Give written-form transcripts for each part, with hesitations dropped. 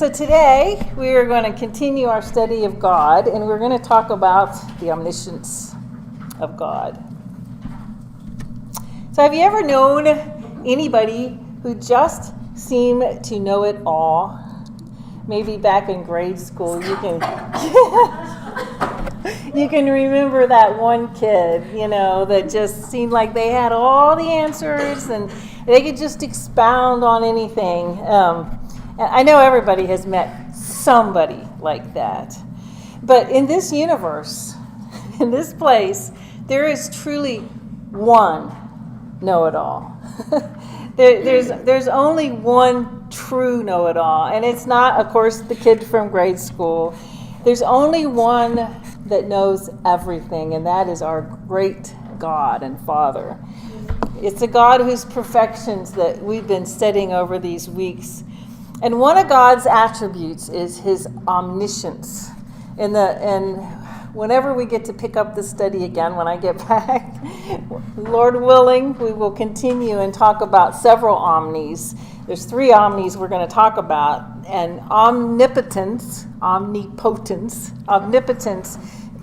So today we are going to continue our study of God, and we're going to talk about the omniscience of God. So have you ever known anybody who just seemed to know it all? Maybe back in grade school, you can you can remember that one kid, that just seemed like they had all the answers and they could just expound on anything. And I know everybody has met somebody like that. But in this universe, in this place, there is truly one know-it-all. There's only one true know-it-all. And it's not, of course, the kid from grade school. There's only one that knows everything, and that is our great God and Father. It's a God whose perfections that we've been studying over these weeks. And one of God's attributes is his omniscience. And whenever we get to pick up the study again, when I get back, Lord willing, we will continue and talk about several omnis. There's 3 omnis we're going to talk about. And omnipotence,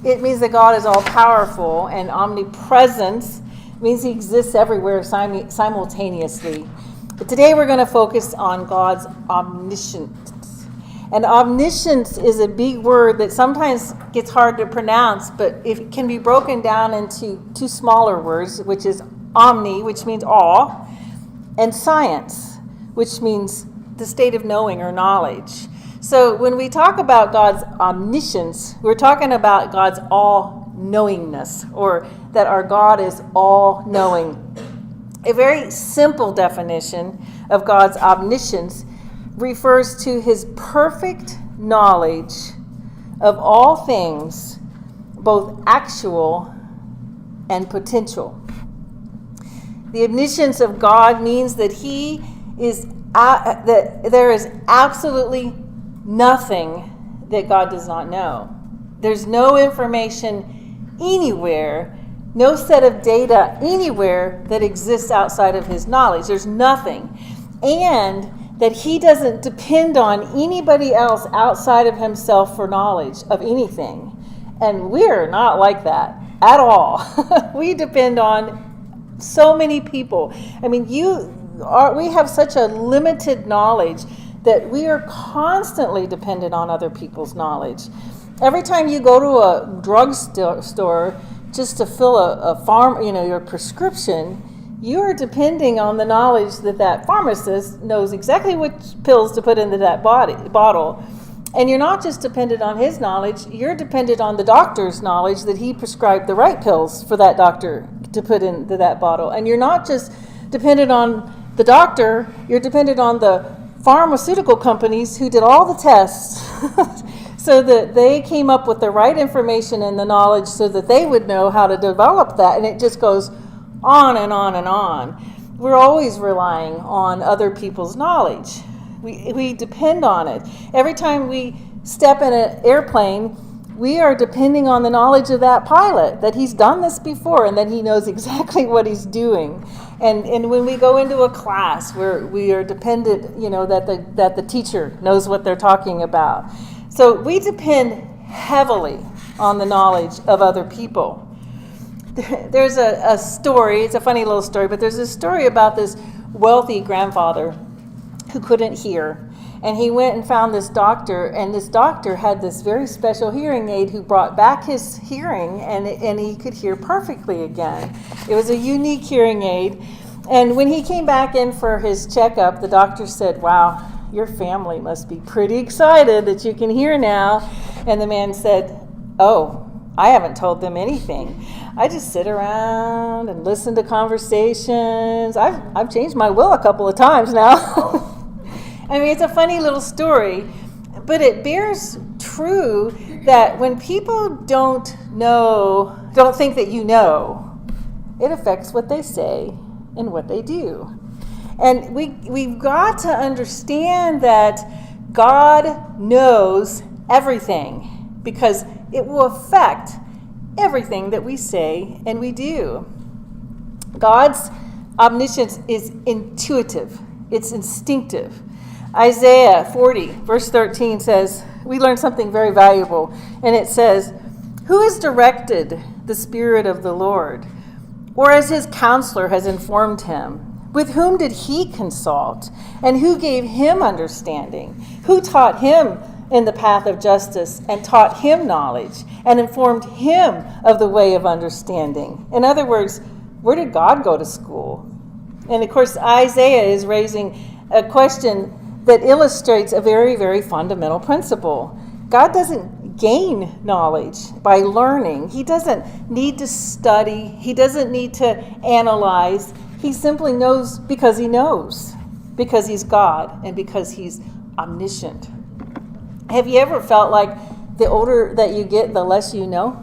it means that God is all-powerful. And omnipresence means he exists everywhere simultaneously. But today we're going to focus on God's omniscience. And omniscience is a big word that sometimes gets hard to pronounce, but it can be broken down into 2 smaller words, which is omni, which means all, and science, which means the state of knowing or knowledge. So when we talk about God's omniscience, we're talking about God's all-knowingness, or that our God is all-knowing. A very simple definition of God's omniscience refers to his perfect knowledge of all things, both actual and potential. The omniscience of God means that that there is absolutely nothing that God does not know. There's no information anywhere, no set of data anywhere that exists outside of his knowledge. There's nothing. And that he doesn't depend on anybody else outside of himself for knowledge of anything. And we're not like that at all. We depend on so many people. I mean, we have such a limited knowledge that we are constantly dependent on other people's knowledge. Every time you go to a drugstore just to fill your prescription, you are depending on the knowledge that pharmacist knows exactly which pills to put into that bottle. And you're not just dependent on his knowledge, you're dependent on the doctor's knowledge that he prescribed the right pills for that doctor to put into that bottle. And you're not just dependent on the doctor, you're dependent on the pharmaceutical companies who did all the tests so that they came up with the right information and the knowledge so that they would know how to develop that. And it just goes on and on and on. We're always relying on other people's knowledge. We depend on it. Every time we step in an airplane, we are depending on the knowledge of that pilot, that he's done this before and that he knows exactly what he's doing. And when we go into a class where we are dependent, that the teacher knows what they're talking about. So we depend heavily on the knowledge of other people. There's a story, it's a funny little story, but there's a story about this wealthy grandfather who couldn't hear. And he went and found this doctor, and this doctor had this very special hearing aid who brought back his hearing, and he could hear perfectly again. It was a unique hearing aid. And when he came back in for his checkup, the doctor said, "Wow, your family must be pretty excited that you can hear now." And the man said, "Oh, I haven't told them anything. I just sit around and listen to conversations. I've changed my will a couple of times now." I mean, it's a funny little story, but it bears true that when people don't think that you know, it affects what they say and what they do. And we've got to understand that God knows everything because it will affect everything that we say and we do. God's omniscience is intuitive. It's instinctive. Isaiah 40, verse 13 says, we learn something very valuable, and it says, "Who has directed the Spirit of the Lord? Or as his counselor has informed him? With whom did he consult? And who gave him understanding? Who taught him in the path of justice and taught him knowledge and informed him of the way of understanding?" In other words, where did God go to school? And of course, Isaiah is raising a question that illustrates a very, very fundamental principle. God doesn't gain knowledge by learning. He doesn't need to study. He doesn't need to analyze. He simply knows because he knows, because he's God and because he's omniscient. Have you ever felt like the older that you get, the less you know?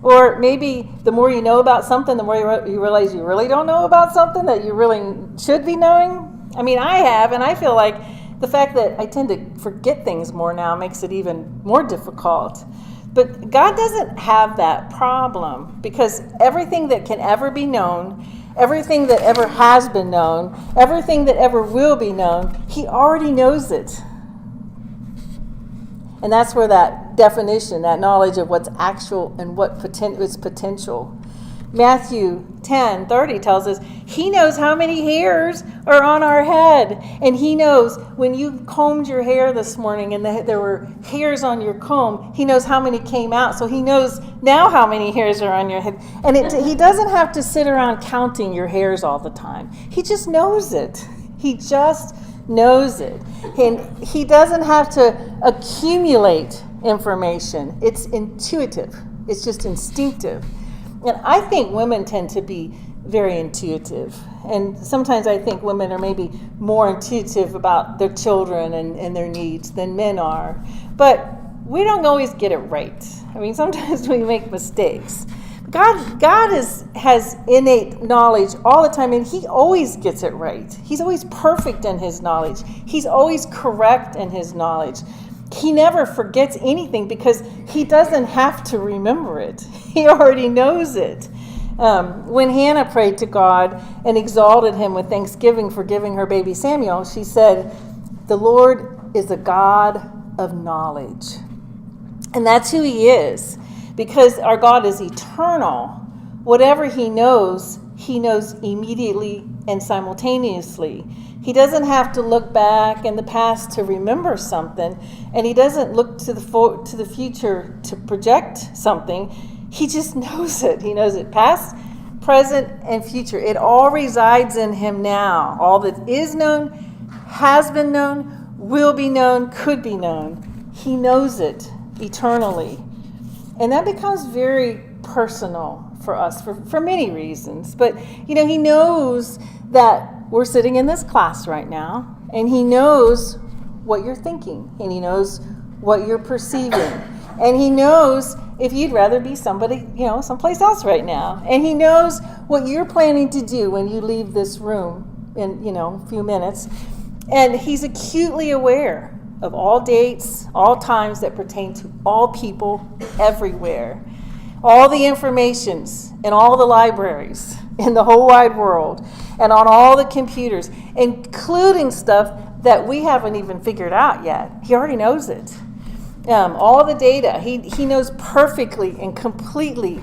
Or maybe the more you know about something, the more you realize you really don't know about something that you really should be knowing? I mean, I have, and I feel like the fact that I tend to forget things more now makes it even more difficult. But God doesn't have that problem, because everything that can ever be known, everything that ever has been known, everything that ever will be known, he already knows it. And that's where that definition, that knowledge of what's actual and what is potential. Matthew 10:30 tells us he knows how many hairs are on our head. And he knows when you combed your hair this morning and there were hairs on your comb, he knows how many came out. So he knows now how many hairs are on your head. And he doesn't have to sit around counting your hairs all the time. He just knows it. He just knows it. And he doesn't have to accumulate information. It's intuitive. It's just instinctive. And I think women tend to be very intuitive. And sometimes I think women are maybe more intuitive about their children and their needs than men are. But we don't always get it right. I mean, sometimes we make mistakes. God has innate knowledge all the time, and he always gets it right. He's always perfect in his knowledge. He's always correct in his knowledge. He never forgets anything because he doesn't have to remember it. He already knows it. When Hannah prayed to God and exalted him with thanksgiving for giving her baby Samuel, she said, "The Lord is a God of knowledge." And that's who he is. Because our God is eternal, whatever he knows immediately and simultaneously. He doesn't have to look back in the past to remember something, and he doesn't look to the future to project something. He just knows it. He knows it past, present, and future. It all resides in him now. All that is known, has been known, will be known, could be known. He knows it eternally. And that becomes very personal for us for many reasons. But, he knows that we're sitting in this class right now, and he knows what you're thinking, and he knows what you're perceiving. And he knows if you'd rather be somebody, someplace else right now. And he knows what you're planning to do when you leave this room in, a few minutes. And he's acutely aware of all dates, all times that pertain to all people everywhere. All the informations in all the libraries in the whole wide world and on all the computers, including stuff that we haven't even figured out yet. He already knows it. All the data, he knows perfectly and completely.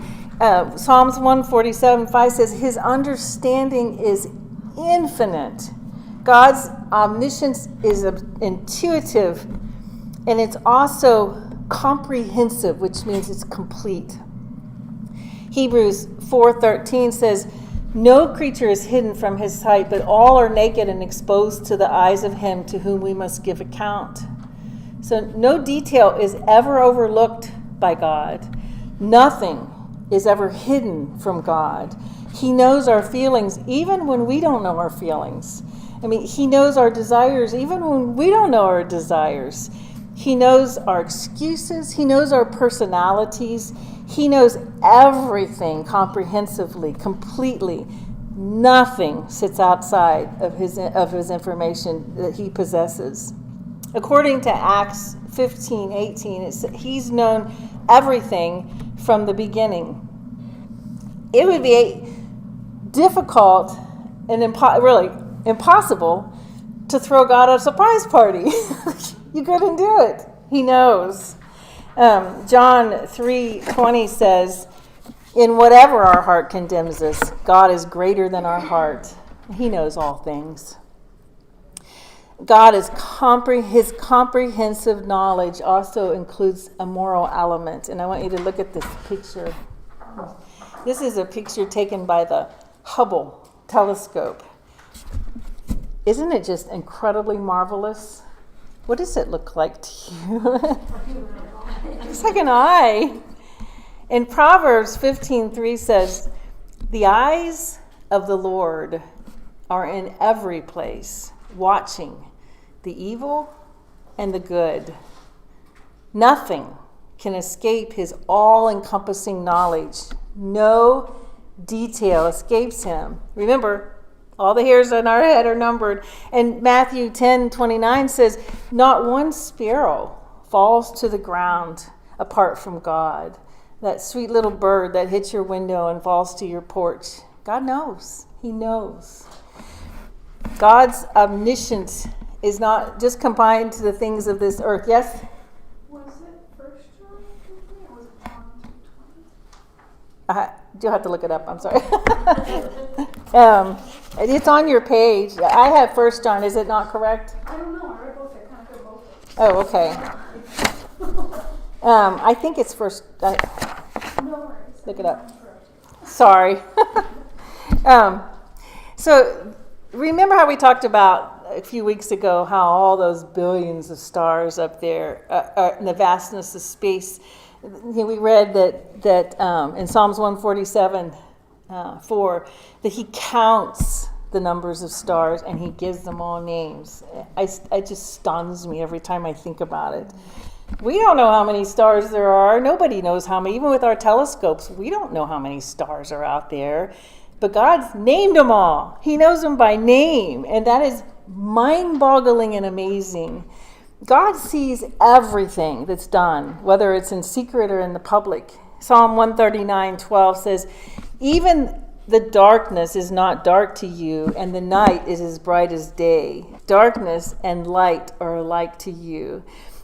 Psalms 147:5 says his understanding is infinite. God's omniscience is intuitive, and it's also comprehensive, which means it's complete. Hebrews 4:13 says, "No creature is hidden from his sight, but all are naked and exposed to the eyes of him to whom we must give account." So no detail is ever overlooked by God. Nothing is ever hidden from God. He knows our feelings even when we don't know our feelings. I mean, he knows our desires even when we don't know our desires. He knows our excuses. He knows our personalities. He knows everything comprehensively, completely. Nothing sits outside of his information that he possesses. According to Acts 15:18, he's known everything from the beginning. It would be difficult and really impossible to throw God a surprise party. You couldn't do it. He knows. John 3:20 says, in whatever our heart condemns us, God is greater than our heart. He knows all things. God is his comprehensive knowledge also includes a moral element. And I want you to look at this picture. This is a picture taken by the Hubble telescope. Isn't it just incredibly marvelous? What does it look like to you? It looks like an eye. In Proverbs 15:3 says, the eyes of the Lord are in every place, watching the evil and the good. Nothing can escape his all-encompassing knowledge. No detail escapes him. Remember, all the hairs on our head are numbered. And Matthew 10:29 says, not one sparrow falls to the ground apart from God. That sweet little bird that hits your window and falls to your porch. God knows. He knows. God's omniscience is not just confined to the things of this earth. Yes? Was it First John? Or was it John 2:20? You'll have to look it up. I'm sorry. It's on your page. I have First John. Is it not correct? I don't know. I read both. I kind of read both. Oh, okay. I think it's First. No worries. Look it up. Sorry. So remember how we talked about a few weeks ago how all those billions of stars up there in the vastness of space. We read that in Psalms 147, 4, that he counts the numbers of stars and he gives them all names. It just stuns me every time I think about it. We don't know how many stars there are. Nobody knows how many. Even with our telescopes, we don't know how many stars are out there. But God's named them all. He knows them by name. And that is mind-boggling and amazing. God sees everything that's done, whether it's in secret or in the public. Psalm 139:12 says, even the darkness is not dark to you, and the night is as bright as day. Darkness and light are alike to you.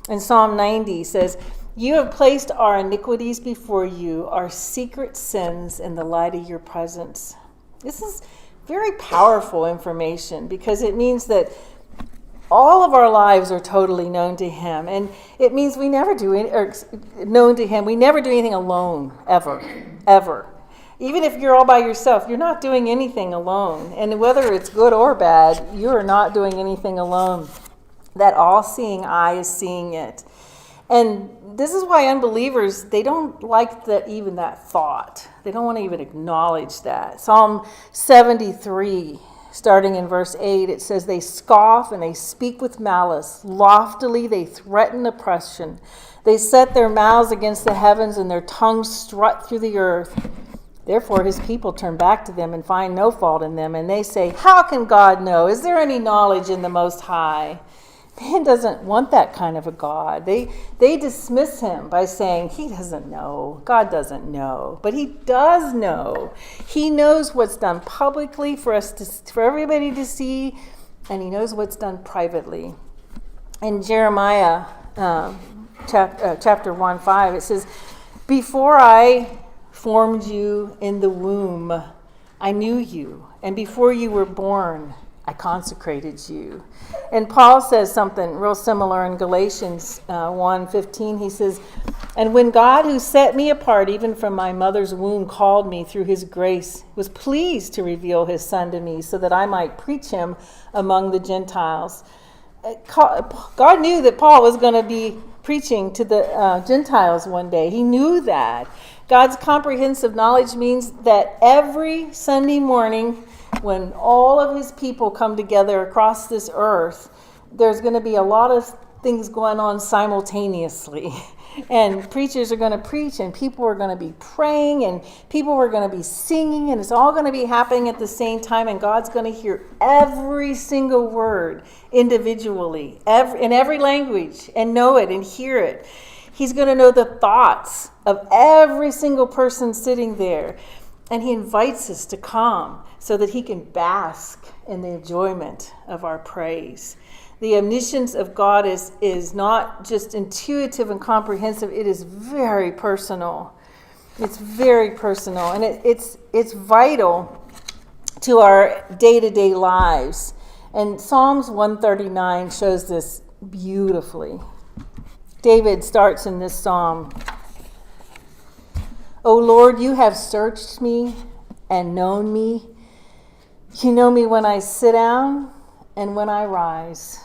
And Psalm 90 says, you have placed our iniquities before you, our secret sins in the light of your presence. This is very powerful information because it means that all of our lives are totally known to him. And it means we never do known to him. We never do anything alone, ever. Even if you're all by yourself, you're not doing anything alone. And whether it's good or bad, you are not doing anything alone. That all-seeing eye is seeing it. And this is why unbelievers, they don't like even that thought. They don't want to even acknowledge that. Psalm 73, starting in verse 8, it says, they scoff and they speak with malice. Loftily they threaten oppression. They set their mouths against the heavens and their tongues strut through the earth. Therefore his people turn back to them and find no fault in them. And they say, how can God know? Is there any knowledge in the Most High? Man doesn't want that kind of a God. They dismiss him by saying, he doesn't know. God doesn't know. But he does know. He knows what's done publicly for everybody to see, and he knows what's done privately. In Jeremiah chapter 1:5, it says, before I formed you in the womb, I knew you, and before you were born, I consecrated you. And Paul says something real similar in Galatians 1:15. He says, and when God, who set me apart even from my mother's womb, called me through his grace, was pleased to reveal his son to me so that I might preach him among the Gentiles. God knew that Paul was going to be preaching to the Gentiles one day. He knew that. God's comprehensive knowledge means that every Sunday morning, when all of his people come together across this earth, there's going to be a lot of things going on simultaneously. And preachers are going to preach, and people are going to be praying, and people are going to be singing, and it's all going to be happening at the same time, and God's going to hear every single word individually, in every language, and know it and hear it. He's going to know the thoughts of every single person sitting there. And he invites us to come so that he can bask in the enjoyment of our praise. The omniscience of God is not just intuitive and comprehensive, it is very personal. It's very personal, and it's vital to our day-to-day lives. And Psalms 139 shows this beautifully. David starts in this psalm, "O Lord, you have searched me and known me. You know me when I sit down and when I rise."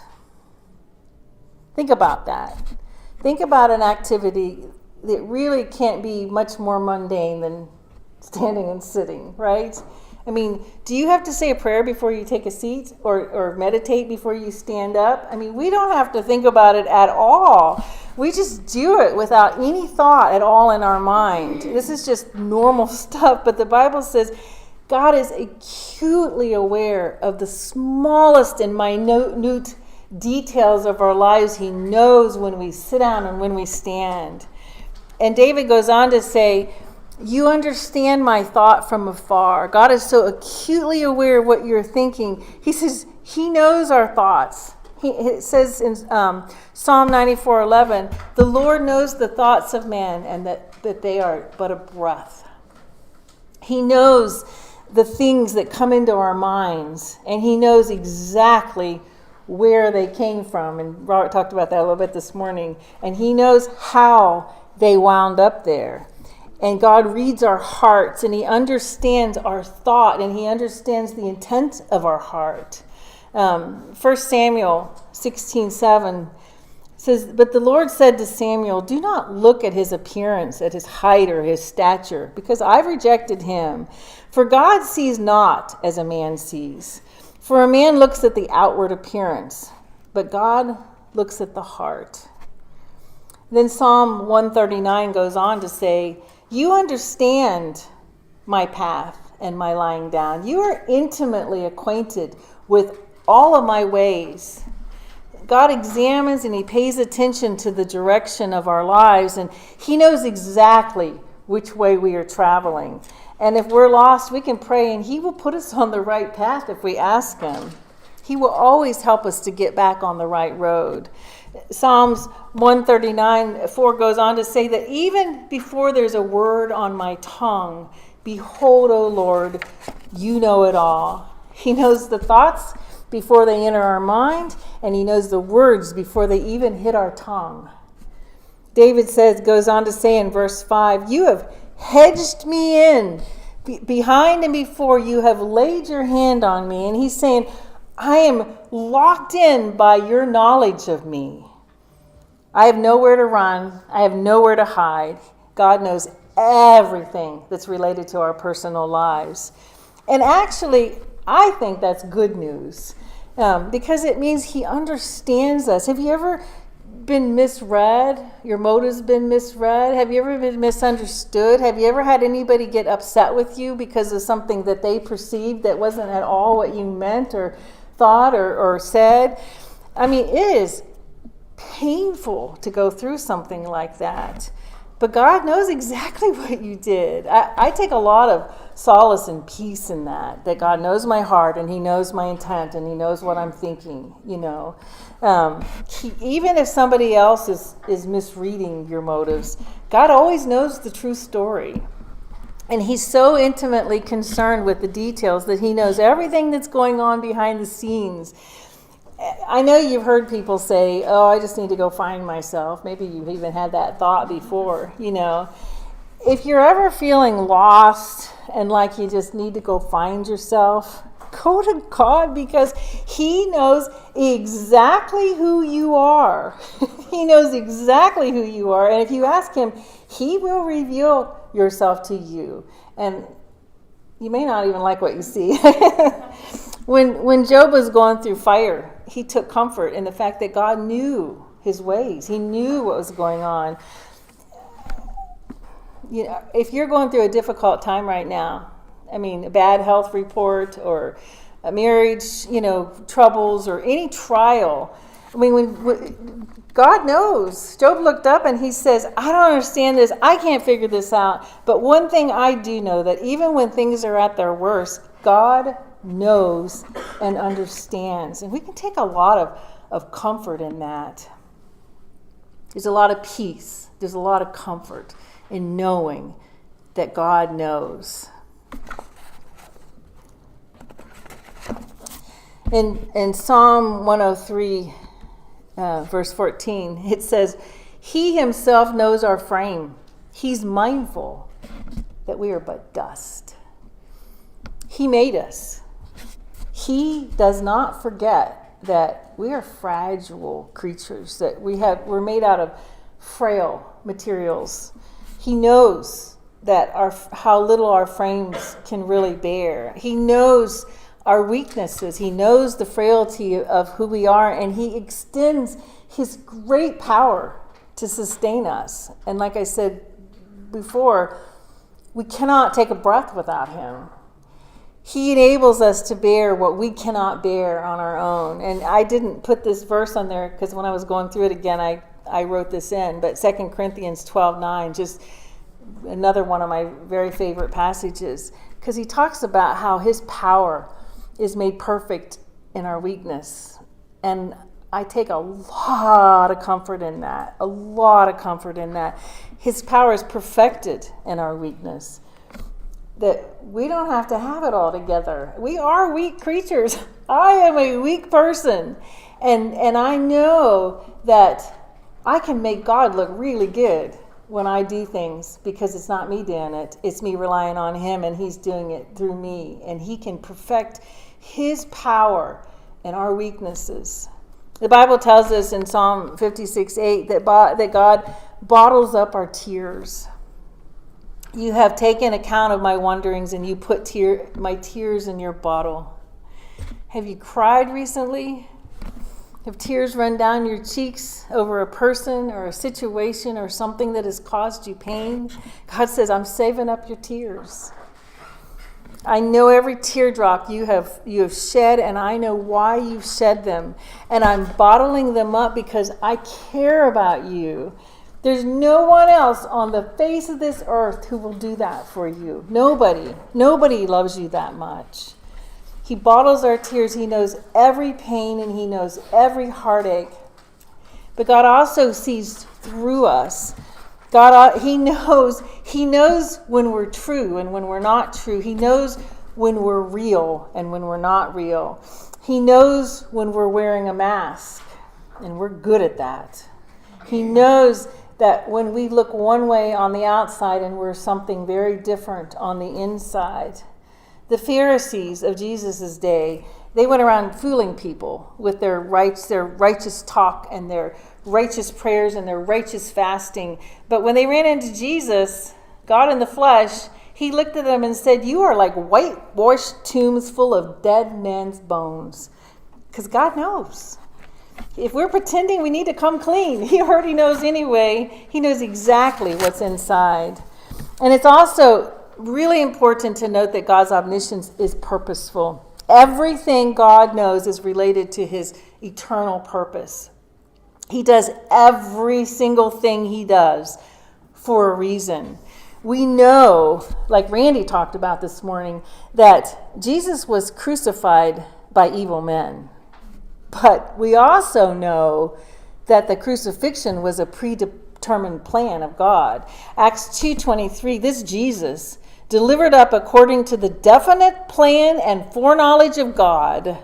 Think about that. Think about an activity that really can't be much more mundane than standing and sitting, right? I mean, do you have to say a prayer before you take a seat or meditate before you stand up? I mean, we don't have to think about it at all. We just do it without any thought at all in our mind. This is just normal stuff, but the Bible says God is acutely aware of the smallest and minute details of our lives. He knows when we sit down and when we stand. And David goes on to say, "You understand my thought from afar." God is so acutely aware of what you're thinking. He says he knows our thoughts. It says in Psalm 94:11, "The Lord knows the thoughts of man, and that they are but a breath." He knows the things that come into our minds, and he knows exactly where they came from. And Robert talked about that a little bit this morning. And he knows how they wound up there. And God reads our hearts, and he understands our thought, and he understands the intent of our heart. 1 Samuel 16:7 says, "But the Lord said to Samuel, do not look at his appearance, at his height or his stature, because I've rejected him. For God sees not as a man sees. For a man looks at the outward appearance, but God looks at the heart." Then Psalm 139 goes on to say, "You understand my path and my lying down. You are intimately acquainted with all of my ways." God examines and he pays attention to the direction of our lives, and he knows exactly which way we are traveling. And if we're lost, we can pray, and he will put us on the right path if we ask him. He will always help us to get back on the right road. Psalms 139:4 goes on to say that even before there's a word on my tongue, behold, O Lord, you know it all. He knows the thoughts before they enter our mind, and he knows the words before they even hit our tongue. David goes on to say in verse 5, "You have hedged me in. Behind and before you have laid your hand on me." And he's saying, I am locked in by your knowledge of me. I have nowhere to run. I have nowhere to hide. God knows everything that's related to our personal lives. And actually, I think that's good news because it means he understands us. Have you ever been misread? Your motives been misread? Have you ever been misunderstood? Have you ever had anybody get upset with you because of something that they perceived that wasn't at all what you meant or thought or said? I mean, it is painful to go through something like that. But God knows exactly what you did. I take a lot of solace and peace in that God knows my heart, and he knows my intent, and he knows what I'm thinking, even if somebody else is misreading your motives, God always knows the true story. And he's so intimately concerned with the details that he knows everything that's going on behind the scenes. I know you've heard people say, "Oh, I just need to go find myself." Maybe you've even had that thought before, If you're ever feeling lost and like you just need to go find yourself, go to God, because he knows exactly who you are. He knows exactly who you are. And if you ask him, he will reveal yourself to you. And you may not even like what you see. When Job was going through fire, he took comfort in the fact that God knew his ways. He knew what was going on. If you're going through a difficult time right now, a bad health report or a marriage, troubles or any trial, I mean, when God knows. Job looked up and he says, I don't understand this. I can't figure this out. But one thing I do know, that even when things are at their worst, God knows and understands. And we can take a lot of comfort in that. There's a lot of peace. There's a lot of comfort in knowing that God knows. In Psalm 103, verse 14, it says, He himself knows our frame. He's mindful that we are but dust. He made us. He does not forget that we are fragile creatures, that we're made out of frail materials. He knows that how little our frames can really bear. He knows our weaknesses. He knows the frailty of who we are, and he extends his great power to sustain us. And like I said before, we cannot take a breath without him. He enables us to bear what we cannot bear on our own. And I didn't put this verse on there because when I was going through it again, I wrote this in. But 2 Corinthians 12:9, just another one of my very favorite passages, because he talks about how his power is made perfect in our weakness. And I take a lot of comfort in that, a lot of comfort in that. His power is perfected in our weakness, that we don't have to have it all together. We are weak creatures. I am a weak person. And I know that I can make God look really good when I do things, because it's not me doing it. It's me relying on him, and he's doing it through me. And he can perfect his power in our weaknesses. The Bible tells us in Psalm 56:8 that God bottles up our tears. You have taken account of my wanderings, and you put my tears in your bottle. Have you cried recently? Have tears run down your cheeks over a person or a situation or something that has caused you pain? God says, I'm saving up your tears. I know every teardrop you have shed, and I know why you've shed them. And I'm bottling them up because I care about you. There's no one else on the face of this earth who will do that for you. Nobody. Nobody loves you that much. He bottles our tears. He knows every pain, and he knows every heartache. But God also sees through us. He knows when we're true and when we're not true. He knows when we're real and when we're not real. He knows when we're wearing a mask, and we're good at that. He knows that when we look one way on the outside and we're something very different on the inside. The Pharisees of Jesus' day, they went around fooling people with their righteous talk and their righteous prayers and their righteous fasting. But when they ran into Jesus, God in the flesh, he looked at them and said, you are like whitewashed tombs full of dead men's bones. Because God knows. If we're pretending we need to come clean, he already knows anyway. He knows exactly what's inside. And it's also really important to note that God's omniscience is purposeful. Everything God knows is related to his eternal purpose. He does every single thing he does for a reason. We know, like Randy talked about this morning, that Jesus was crucified by evil men. But we also know that the crucifixion was a predetermined plan of God. Acts 2:23, this Jesus, delivered up according to the definite plan and foreknowledge of God,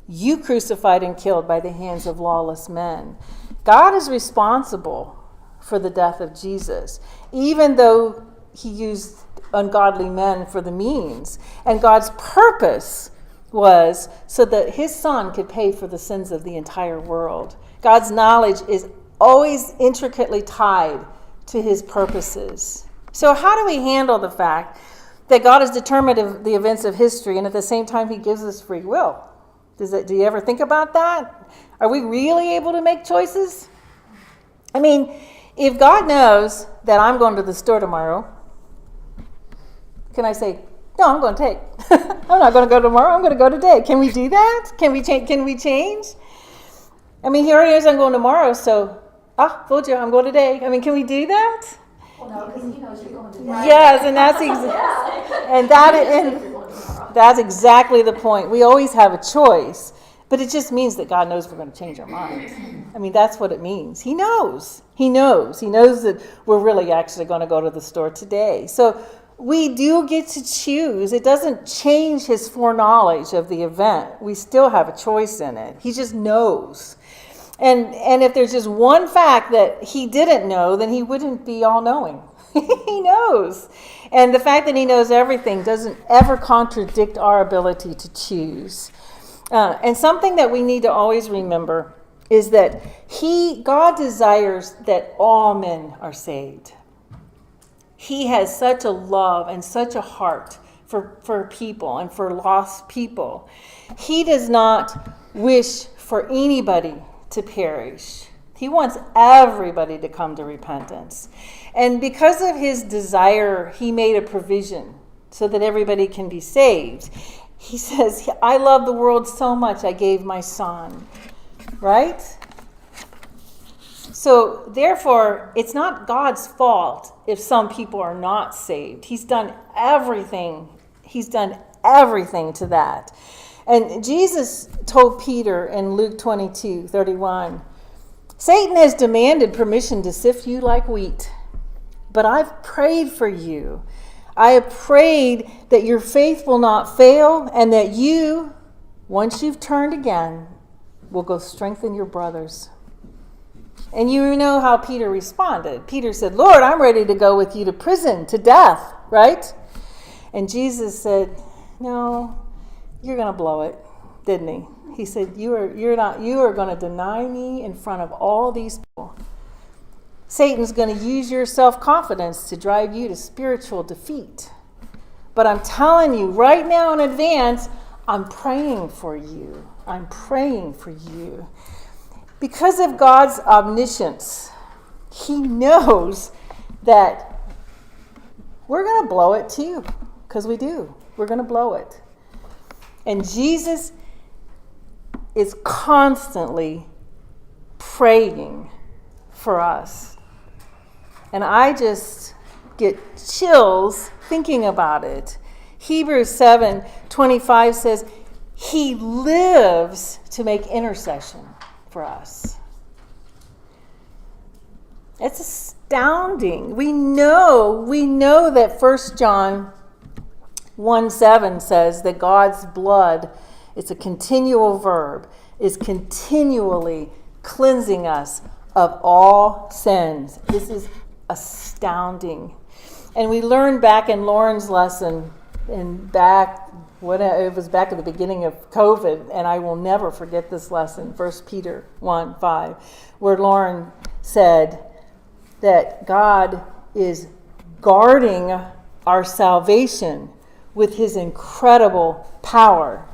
you crucified and killed by the hands of lawless men. God is responsible for the death of Jesus, even though he used ungodly men for the means. And God's purpose was so that his son could pay for the sins of the entire world. God's knowledge is always intricately tied to his purposes. So how do we handle the fact that God is determined of the events of history, and at the same time he gives us free will? Do you ever think about that? Are we really able to make choices? I mean, if God knows that I'm going to the store tomorrow, can I say, no, I'm going to take. I'm not going to go tomorrow. I'm going to go today. Can we do that? Can we change? I mean, he already knows I'm going tomorrow, so, told you, I'm going today. I mean, can we do that? Well, no, because he knows you're going to do Yes, and that's exactly the point. We always have a choice, but it just means that God knows we're going to change our minds. I mean, that's what it means. He knows. He knows that we're really actually going to go to the store today. So we do get to choose. It doesn't change his foreknowledge of the event. We still have a choice in it. He just knows. And if there's just one fact that he didn't know, then he wouldn't be all-knowing. He knows. And the fact that he knows everything doesn't ever contradict our ability to choose. And something that we need to always remember is that God desires that all men are saved. He has such a love and such a heart for people and for lost people. He does not wish for anybody to perish. He wants everybody to come to repentance. And because of his desire, he made a provision so that everybody can be saved. He says, I love the world so much, I gave my son. Right? So, therefore, it's not God's fault if some people are not saved. He's done everything. He's done everything to that. And Jesus told Peter in Luke 22:31, Satan has demanded permission to sift you like wheat, but I've prayed for you. I have prayed that your faith will not fail and that you, once you've turned again, will go strengthen your brothers. And you know how Peter responded. Peter said, Lord, I'm ready to go with you to prison, to death, right? And Jesus said, no, you're going to blow it, didn't he? He said, you are going to deny me in front of all these people. Satan's going to use your self-confidence to drive you to spiritual defeat. But I'm telling you right now in advance, I'm praying for you. I'm praying for you. Because of God's omniscience, he knows that we're going to blow it too, because we do. We're going to blow it. And Jesus is constantly praying for us. And I just get chills thinking about it. Hebrews 7:25 says, he lives to make intercession for us. It's astounding. We know that 1 John 1:7 says that God's blood, it's a continual verb, is continually cleansing us of all sins. This is astounding. And we learned back in Lauren's lesson, it was back at the beginning of COVID, and I will never forget this lesson, 1 Peter 1:5, where Lauren said that God is guarding our salvation with his incredible power.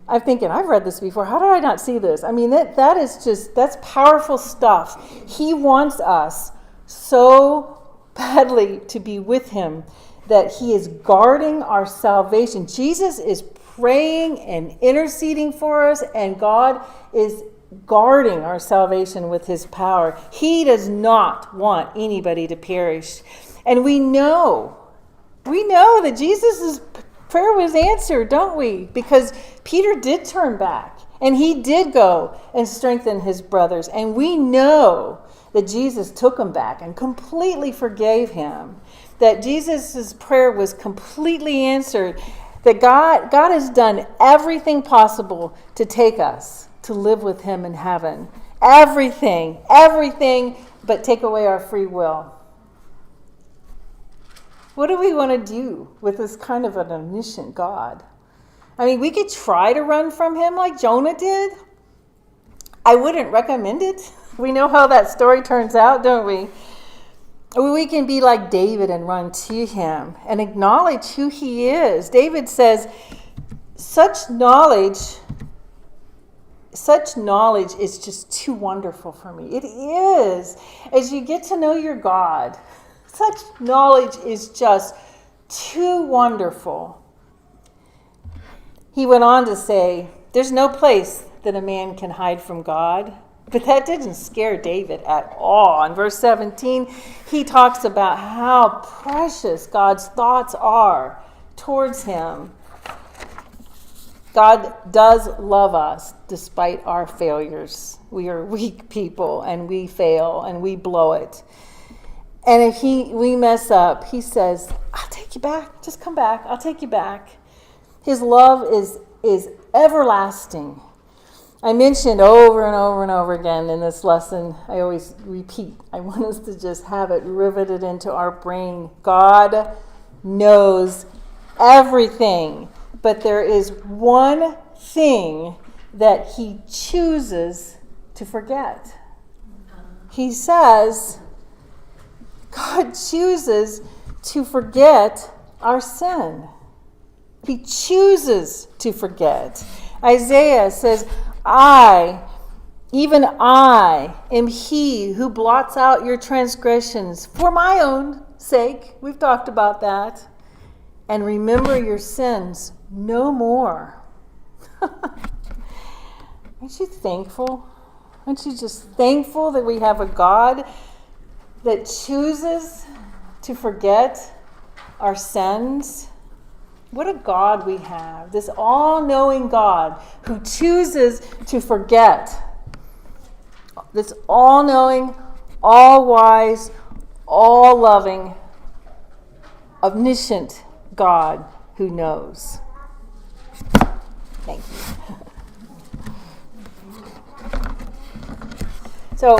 I'm thinking, I've read this before. How did I not see this? I mean, that's powerful stuff. He wants us so badly to be with him that he is guarding our salvation. Jesus is praying and interceding for us, and God is guarding our salvation with his power. He does not want anybody to perish. And we know that Jesus' prayer was answered, don't we? Because Peter did turn back, and he did go and strengthen his brothers. And we know that Jesus took him back and completely forgave him, that Jesus' prayer was completely answered, that God has done everything possible to take us to live with him in heaven. Everything, but take away our free will. What do we want to do with this kind of an omniscient God? I mean, we could try to run from him like Jonah did. I wouldn't recommend it. We know how that story turns out, don't we? We can be like David and run to him and acknowledge who he is. David says, such knowledge is just too wonderful for me. It is. As you get to know your God, such knowledge is just too wonderful. He went on to say, there's no place that a man can hide from God. But that didn't scare David at all. In verse 17, he talks about how precious God's thoughts are towards him. God does love us despite our failures. We are weak people, and we fail, and we blow it. And if we mess up, he says, I'll take you back. Just come back. I'll take you back. His love is everlasting. I mentioned over and over and over again in this lesson, I always repeat, I want us to just have it riveted into our brain. God knows everything, but there is one thing that he chooses to forget. He says, God chooses to forget our sin. He chooses to forget. Isaiah says, even I am he who blots out your transgressions for my own sake. We've talked about that. And remember your sins no more. Aren't you thankful? Aren't you just thankful that we have a God that chooses to forget our sins? What a God we have. This all-knowing God who chooses to forget. This all-knowing, all-wise, all-loving, omniscient God who knows. Thank you. So